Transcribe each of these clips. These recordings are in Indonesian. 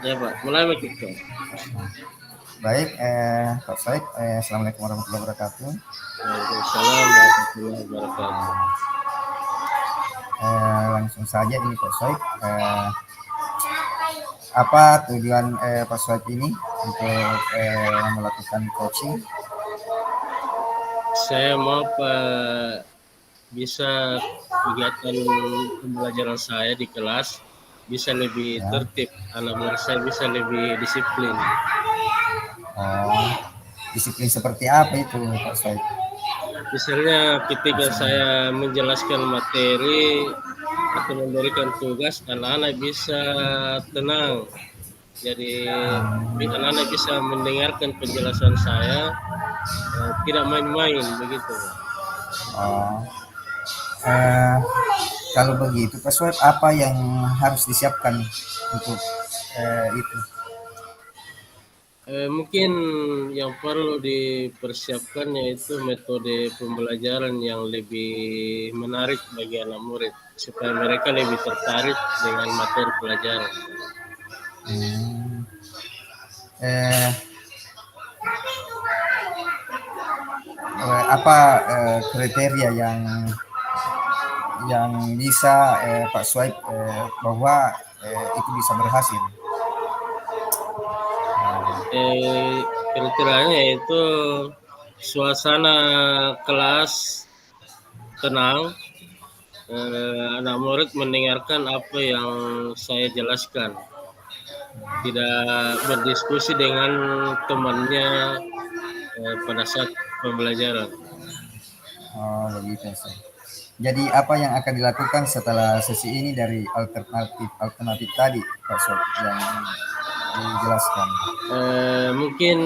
Ya Pak, mulai begitu. Baik, Pak Said, Assalamualaikum warahmatullahi wabarakatuh. Waalaikumsalam warahmatullahi wabarakatuh. Langsung saja ini Pak Said, apa tujuan Pak Said ini untuk melakukan coaching? Saya mau Pak bisa kegiatan pembelajaran saya di kelas bisa lebih Ya. tertib, anak murid saya bisa lebih disiplin. Oh, disiplin seperti apa itu Pak Said? Misalnya ketika Maksudnya? saya menjelaskan materi atau memberikan tugas, anak-anak bisa tenang. Jadi anak-anak bisa mendengarkan penjelasan saya, tidak main-main begitu. Oh, eh, kalau begitu Pak Said, apa yang harus disiapkan untuk itu? Mungkin yang perlu dipersiapkan yaitu metode pembelajaran yang lebih menarik bagi anak murid supaya mereka lebih tertarik dengan materi pelajaran. Hmm, eh, apa kriteria yang bisa Pak Swipe bahwa itu bisa berhasil. Kriterianya yaitu suasana kelas tenang, anak murid mendengarkan apa yang saya jelaskan, tidak berdiskusi dengan temannya pada saat pembelajaran. Oh, begitu sih. Jadi apa yang akan dilakukan setelah sesi ini dari alternatif tadi Pak Swipe yang dijelaskan? Mungkin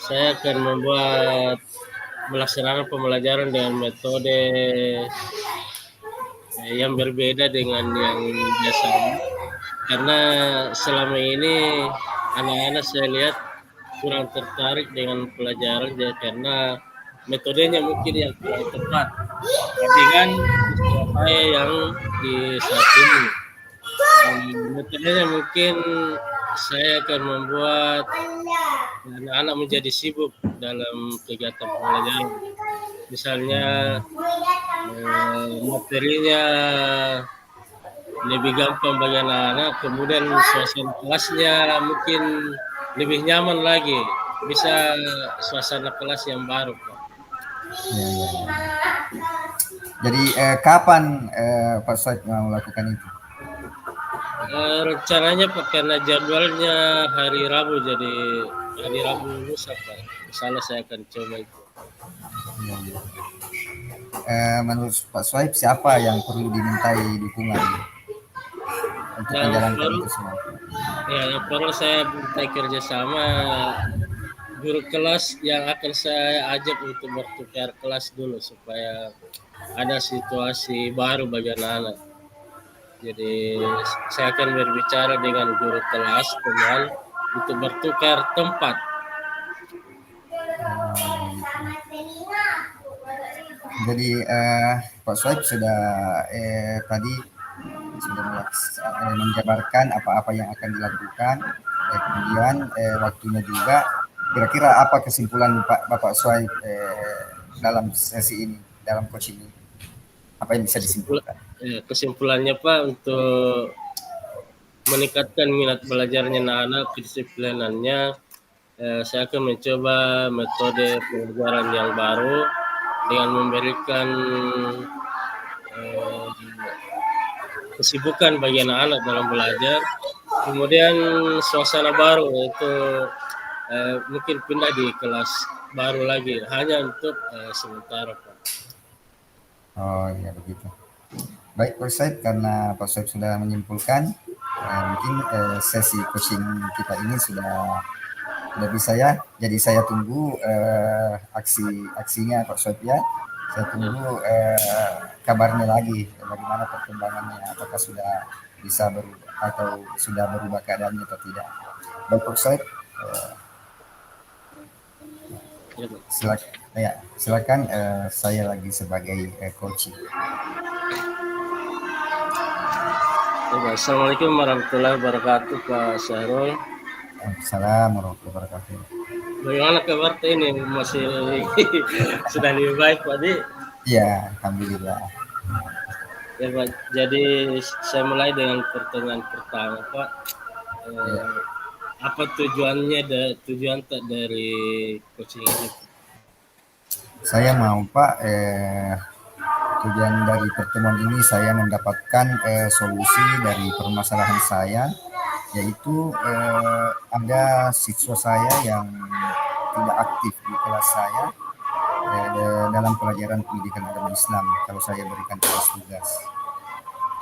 saya akan melaksanakan pembelajaran dengan metode yang berbeda dengan yang biasa. Karena selama ini anak-anak saya lihat kurang tertarik dengan pelajaran ya, karena metodenya mungkin yang kurang tepat dengan istilah saya yang di saat ini. Metodenya mungkin saya akan membuat anak-anak menjadi sibuk dalam kegiatan pembelajaran. Misalnya materinya lebih gampang bagi anak-anak, kemudian suasana kelasnya mungkin lebih nyaman lagi, bisa suasana kelas yang baru Pak. Ya, ya, ya. Jadi kapan Pak Swipe mau melakukan itu? Rencananya Pak, karena jadwalnya hari Rabu, jadi hari Rabu lusa Pak, misalnya saya akan coba itu. Ya, ya. Menurut Pak Swipe siapa yang perlu dimintai dukungan untuk Yang menjalankan perlu itu semua? yang perlu saya minta kerjasama guru kelas yang akan saya ajak untuk bertukar kelas dulu supaya ada situasi baru bagi anak-anak. Jadi saya akan berbicara dengan guru kelas teman untuk bertukar tempat. Jadi Pak Swipe sudah tadi sudah menjabarkan apa-apa yang akan dilakukan, kemudian waktunya juga. Kira-kira apa kesimpulan Bapak Swipe dalam sesi ini, dalam coaching ini? Apa yang bisa disimpulkan? Kesimpulannya Pak, untuk meningkatkan minat belajarnya anak-anak, kedisiplinannya, saya akan mencoba metode pembelajaran yang baru dengan memberikan eh, kesibukan bagi anak-anak dalam belajar. Kemudian suasana baru, yaitu mungkin pindah di kelas baru lagi, hanya untuk sementara Pak. Oh ya begitu. Baik Pak Said, karena Pak Said sudah menyimpulkan, mungkin sesi coaching kita ini sudah bisa ya. Jadi saya tunggu aksinya Pak Said ya. Saya tunggu kabarnya lagi, bagaimana perkembangannya, apakah sudah bisa berubah atau sudah berubah keadaannya atau tidak. Baik Pak Said, Ya, Pak. silakan saya lagi sebagai coach. Assalamualaikum warahmatullahi wabarakatuh, Pak Syahrul. Assalamualaikum warahmatullahi wabarakatuh. Bagaimana kabar ini? Masih sudah lebih baik, Pak Di? Ya, alhamdulillah. Ya, Pak. Jadi saya mulai dengan pertanyaan pertama, Pak. Ya, Eh, apa tujuan tak dari coaching ini? saya mau Pak, tujuan dari pertemuan ini saya mendapatkan solusi dari permasalahan saya, yaitu ada siswa saya yang tidak aktif di kelas saya dalam pelajaran pendidikan agama Islam. Kalau saya berikan tugas-tugas,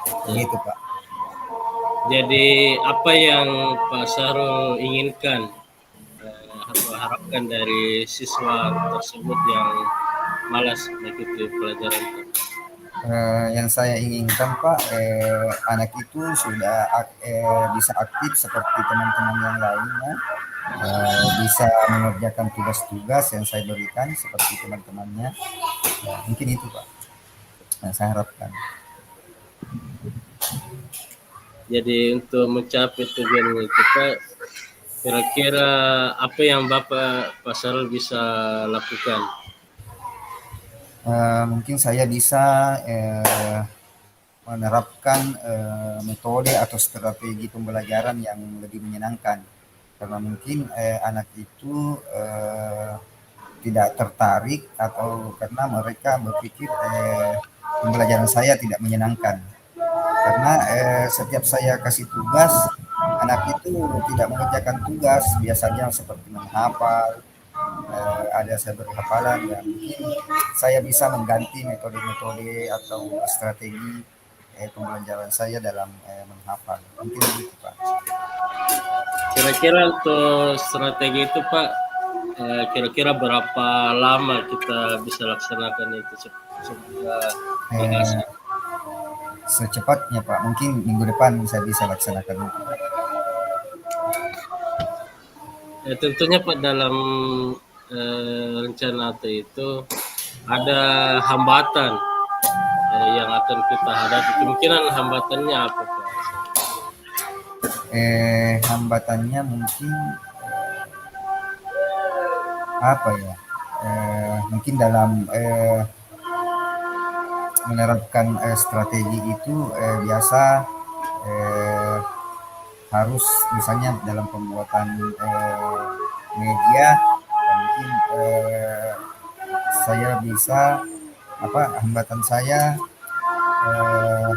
Ya. begitu Pak. Jadi apa yang Pak Syahrul inginkan atau harapkan dari siswa tersebut yang malas mengikuti pelajaran? Yang saya inginkan Pak, anak itu sudah bisa aktif seperti teman-teman yang lainnya, bisa mengerjakan tugas-tugas yang saya berikan seperti teman-temannya. Mungkin itu Pak, yang saya harapkan. Jadi untuk mencapai tujuan itu Pak, kira-kira apa yang Bapak Pak Syahrul bisa lakukan? Mungkin saya bisa menerapkan metode atau strategi pembelajaran yang lebih menyenangkan, karena mungkin anak itu tidak tertarik atau karena mereka berpikir pembelajaran saya tidak menyenangkan, karena setiap saya kasih tugas anak itu tidak mengerjakan tugas, biasanya seperti menghafal, ada saya beri hafalan, ya mungkin saya bisa mengganti metode-metode atau strategi pembelajaran saya dalam menghafal, mungkin begitu Pak. Kira-kira untuk strategi itu Pak, kira-kira berapa lama kita bisa laksanakan itu semoga Eh, berhasil? Secepatnya Pak, mungkin minggu depan saya bisa laksanakan itu. Tentunya Pak dalam rencana itu ada hambatan yang akan kita hadapi. Kemungkinan hambatannya apa Pak? Hambatannya mungkin apa ya? Mungkin dalam menerapkan strategi itu biasa eh, harus misalnya dalam pembuatan media, mungkin saya bisa apa hambatan saya eh,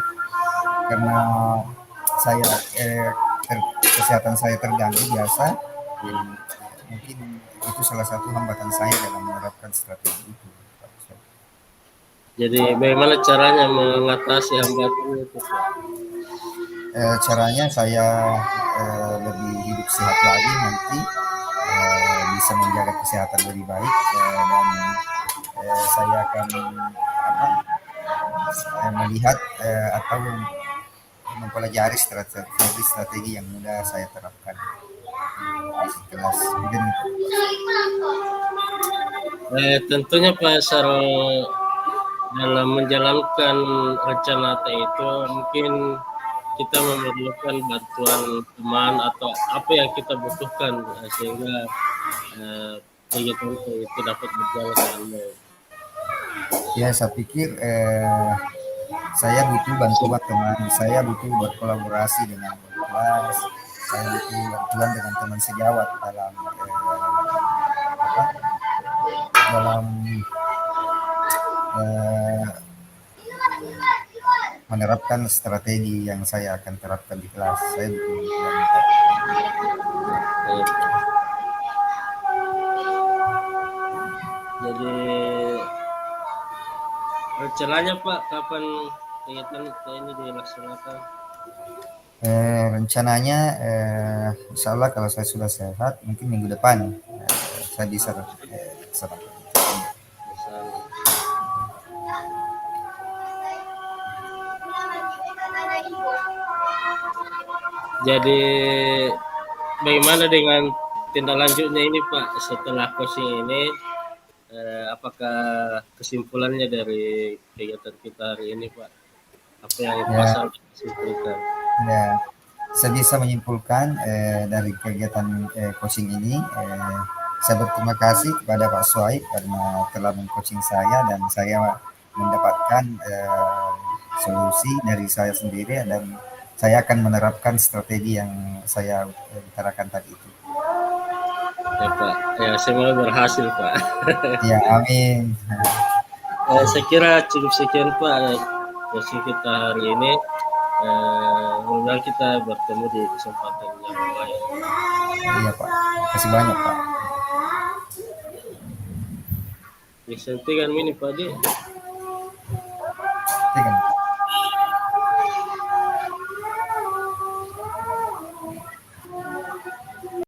karena saya kesehatan saya terganggu biasa, mungkin itu salah satu hambatan saya dalam menerapkan strategi itu. Jadi bagaimana caranya mengatasi hambatan itu Pak? Caranya saya lebih hidup sehat lagi nanti, bisa menjaga kesehatan lebih baik, dan saya akan apa, melihat atau mempelajari strategi yang mudah saya terapkan di kelas. Mungkin itu. Tentunya Pak Sarul dalam menjalankan rencana itu mungkin kita memerlukan bantuan teman atau apa yang kita butuhkan sehingga kegiatan itu dapat berjalan dengan baik. Ya, saya pikir saya butuh bantuan teman, saya butuh berkolaborasi dengan kelas, saya butuh bantuan dengan teman sejawat dalam apa, dalam eh, menerapkan strategi yang saya akan terapkan di kelas. Saya butuh bantuan. Eh, Jadi rencananya Pak kapan kegiatan ini dilaksanakan? Rencananya insya Allah kalau saya sudah sehat mungkin minggu depan saya bisa laksanakan. Misalnya. Jadi bagaimana dengan tindak lanjutnya ini Pak setelah coaching ini? Apakah kesimpulannya dari kegiatan kita hari ini Pak? Apa yang Ya, pasal disimpulkan? Ya, saya bisa menyimpulkan dari kegiatan coaching ini, saya berterima kasih kepada Pak Suaib karena telah mengcoaching saya dan saya mendapatkan solusi dari saya sendiri dan saya akan menerapkan strategi yang saya utarakan tadi itu. Ya Pak, ya semoga berhasil Pak. Ya, amin. Saya kira cukup sekian Pak sesi kita hari ini. Mudah-mudahan kita bertemu di kesempatan yang lain. Iya Pak, terima kasih banyak Pak. Disampaikan ini Pak Di.